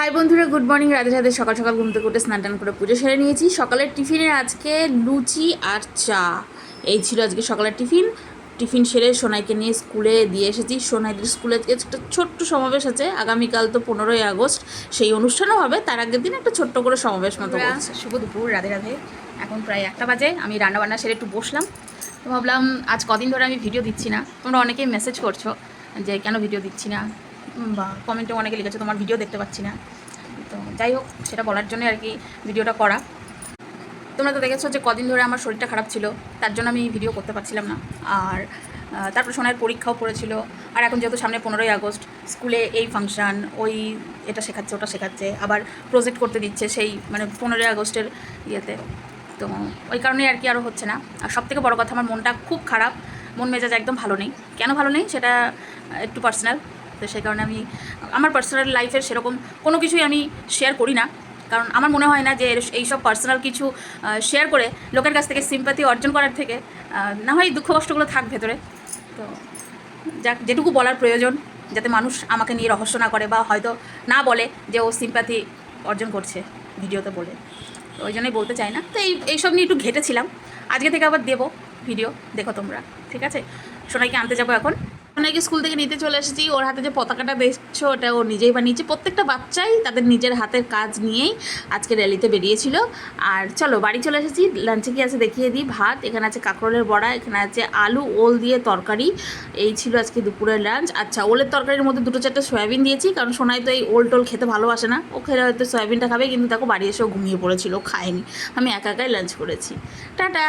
High বন্ধুরা, good morning. Radhe Radhe. সকাল সকাল ঘুম থেকে উঠে স্নান টান করে পুজো সেরে নিয়েছি। সকালের টিফিনে আজকে লুচি আর চা, এই ছিল আজকে সকালের টিফিন সেরে সোনাইকে নিয়ে স্কুলে দিয়ে এসেছি। সোনাইদের স্কুলে একটা ছোট্ট সমাবেশ আছে, আগামীকাল তো 15ই আগস্ট, সেই অনুষ্ঠানও হবে। তার আগের দিন একটা ছোট্ট করে সমাবেশ মতো। শুভ দুপুর, রাধে রাধে। এখন প্রায় 1টা বাজে। আমি রান্নাবান্না সেরে একটু বসলাম, তো ভাবলাম আজ কদিন ধরে আমি ভিডিও দিচ্ছি না। তোমরা অনেকেই মেসেজ করছো যে কেন ভিডিও দিচ্ছি না, বা কমেন্টে অনেকে লিখেছে তোমার ভিডিও দেখতে পাচ্ছি না। তো যাই হোক, সেটা বলার জন্য আর কি ভিডিওটা করা। তোমরা তো দেখেছো যে কদিন ধরে আমার শরীরটা খারাপ ছিল, তার জন্য আমি ভিডিও করতে পারছিলাম না। আর তারপর সোনার পরীক্ষাও পড়েছিল। আর এখন যেহেতু সামনে 15ই আগস্ট, স্কুলে এই ফাংশান, ওই এটা শেখাচ্ছে ওটা শেখাচ্ছে, আবার প্রজেক্ট করতে দিচ্ছে সেই মানে 15ই আগস্টের ইয়েতে। তো ওই কারণেই আর কি আরও হচ্ছে না। আর সবথেকে বড় কথা, আমার মনটা খুব খারাপ, মন মেজাজ একদম ভালো নেই। কেন ভালো নেই সেটা একটু পার্সোনাল, তো সেই কারণে আমি আমার পার্সোনাল লাইফের সেরকম কোনো কিছুই আমি শেয়ার করি না। কারণ আমার মনে হয় না যে এইসব পার্সোনাল কিছু শেয়ার করে লোকের কাছ থেকে সিম্প্যাথি অর্জন করার থেকে না হয় দুঃখ কষ্টগুলো থাক ভেতরে। তো যাক, যেটুকু বলার প্রয়োজন, যাতে মানুষ আমাকে নিয়ে রহস্য না করে বা হয়তো না বলে যে ও সিম্প্যাথি অর্জন করছে ভিডিওতে বলে, তো ওই জন্যই বলতে চাই না। তো এইসব নিয়ে একটু ঘেটেছিলাম। আজকে থেকে আবার দেবো ভিডিও, দেখো তোমরা, ঠিক আছে? সোনাইকে আনতে যাবো এখন। সোনাইকে স্কুল থেকে নিতে চলে এসেছি। ওর হাতে যে পতাকাটা দেখছো, ওটা ও নিজেই বানিয়েছে। প্রত্যেকটা বাচ্চাই তাদের নিজের হাতের কাজ নিয়েই আজকে র্যালিতে বেরিয়েছিল। আর চলো বাড়ি চলে এসেছি। লাঞ্চে কি আছে দেখিয়ে দিই। ভাত, এখানে আছে কাঁকরোলের বড়া, এখানে আছে আলু ওল দিয়ে তরকারি। এই ছিল আজকে দুপুরের লাঞ্চ। আচ্ছা, ওলের তরকারির মধ্যে 2-4টে সয়াবিন দিয়েছি, কারণ সোনাই তো এই ওল টোল খেতে ভালোবাসে না। ও খেলে হয়তো সয়াবিনটা খাবে, কিন্তু দেখো বাড়ি এসেও ঘুমিয়ে পড়েছিল, খায়নি। আমি একা একাই লাঞ্চ করেছি। টাটা।